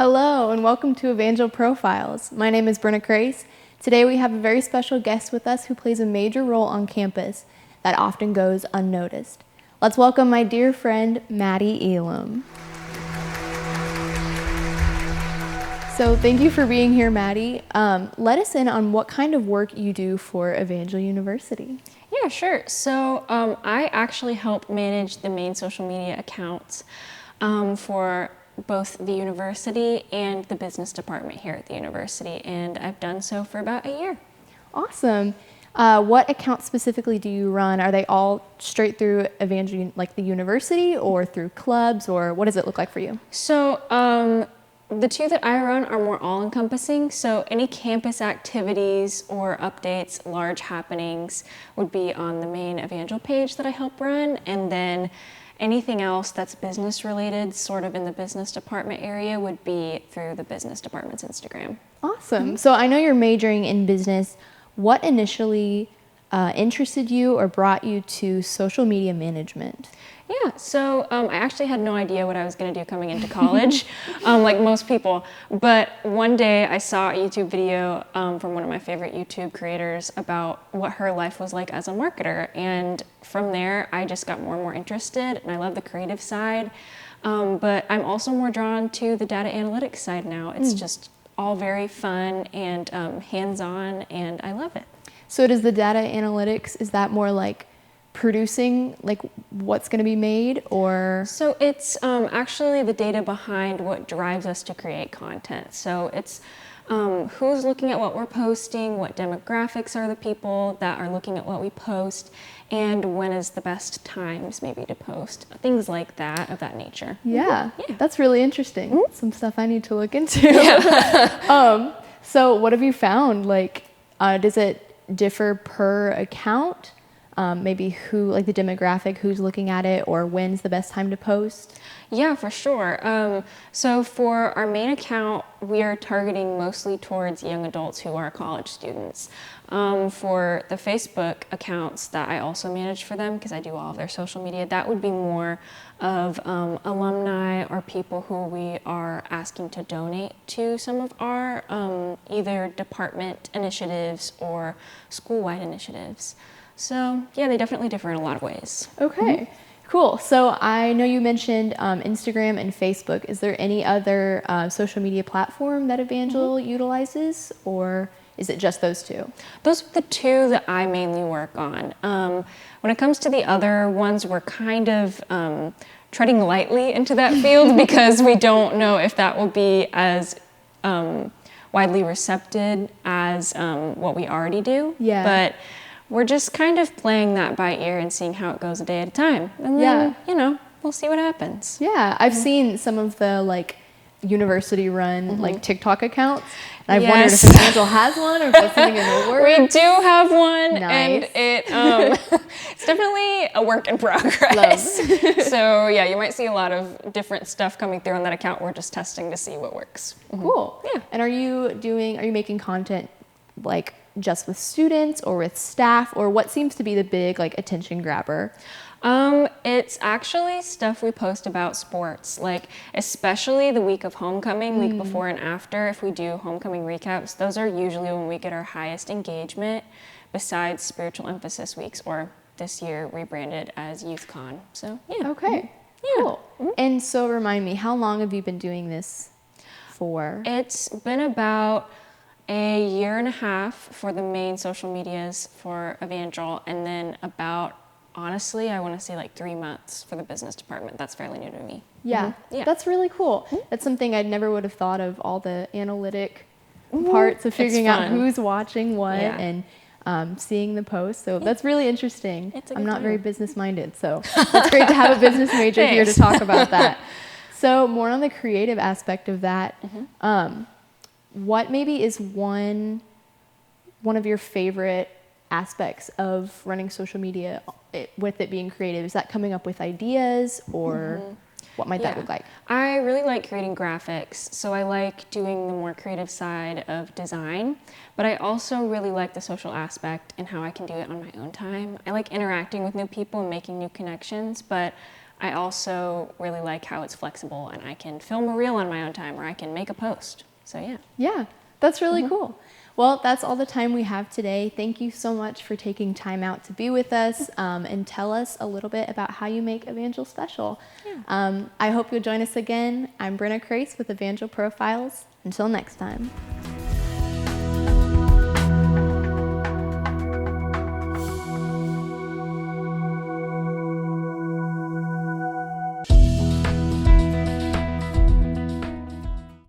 Hello and welcome to Evangel Profiles. My name is Brenna Crace. Today we have a very special guest with us who plays a major role on campus that often goes unnoticed. Let's welcome my dear friend, Maddie Elam. So thank you for being here, Maddie. Let us in on what kind of work you do for Evangel University. Yeah, sure. So I actually help manage the main social media accounts for both the university and the business department here at the university, and I've done so for about a year. Awesome. What accounts specifically do you run? Are they all straight through Evangel, like the university, or through clubs, or what does it look like for you? So the two that I run are more all-encompassing, so any campus activities or updates, large happenings would be on the main Evangel page that I help run, and then anything else that's business related, sort of in the business department area, would be through the business department's Instagram. Awesome. Mm-hmm. So I know you're majoring in business. What initially interested you or brought you to social media management? Yeah, so I actually had no idea what I was going to do coming into college, like most people. But one day I saw a YouTube video from one of my favorite YouTube creators about what her life was like as a marketer. And from there, I just got more and more interested, and I love the creative side. But I'm also more drawn to the data analytics side now. It's just all very fun and hands-on, and I love it. So does the data analytics, is that more like producing like what's going to be made, or? So it's actually the data behind what drives us to create content. So it's who's looking at what we're posting, what demographics are the people that are looking at what we post, and when is the best times maybe to post, things like that, of that nature. Yeah, Yeah. That's really interesting. Mm-hmm. Some stuff I need to look into. Yeah. So what have you found? Like, does it differ per account? Maybe who, like the demographic, who's looking at it, or when's the best time to post? Yeah, for sure. So for our main account, we are targeting mostly towards young adults who are college students. For the Facebook accounts that I also manage for them, because I do all of their social media, that would be more of alumni or people who we are asking to donate to some of our either department initiatives or school-wide initiatives. So yeah, they definitely differ in a lot of ways. Okay, cool. So I know you mentioned Instagram and Facebook. Is there any other social media platform that Evangel utilizes, or is it just those two? Those are the two that I mainly work on. When it comes to the other ones, we're kind of treading lightly into that field because we don't know if that will be as widely recepted as what we already do. Yeah. But we're just kind of playing that by ear and seeing how it goes a day at a time. And then, we'll see what happens. Yeah, I've seen some of the like university-run like TikTok accounts, and I've wondered if Evangel has one or if that's something in the works. We do have one, Nice. and it's definitely a work in progress. So yeah, you might see a lot of different stuff coming through on that account. We're just testing to see what works. Cool. Yeah. And are you making content like just with students or with staff, or what seems to be the big like attention grabber? It's actually stuff we post about sports, like especially the week of homecoming, week before and after. If we do homecoming recaps, those are usually when we get our highest engagement, besides spiritual emphasis weeks, or this year rebranded as YouthCon. So yeah. Okay. Cool. And so remind me, how long have you been doing this for? It's been about a year and a half for the main social medias for Evangel, and then about, honestly, I want to say like 3 months for the business department. That's fairly new to me. Yeah, Yeah. That's really cool. That's something I never would have thought of, all the analytic parts of figuring out who's watching what and seeing the posts. So that's really interesting. I'm not very business-minded, so that's great to have a business major here to talk about that. So more on the creative aspect of that, what maybe is one of your favorite aspects of running social media with it being creative? Is that coming up with ideas, or what might that look like? I really like creating graphics, so I like doing the more creative side of design, but I also really like the social aspect and how I can do it on my own time. I like interacting with new people and making new connections, but I also really like how it's flexible and I can film a reel on my own time or I can make a post. So yeah. Yeah, that's really cool. Well, that's all the time we have today. Thank you so much for taking time out to be with us and tell us a little bit about how you make Evangel special. Yeah. I hope you'll join us again. I'm Brenna Crace with Evangel Profiles. Until next time.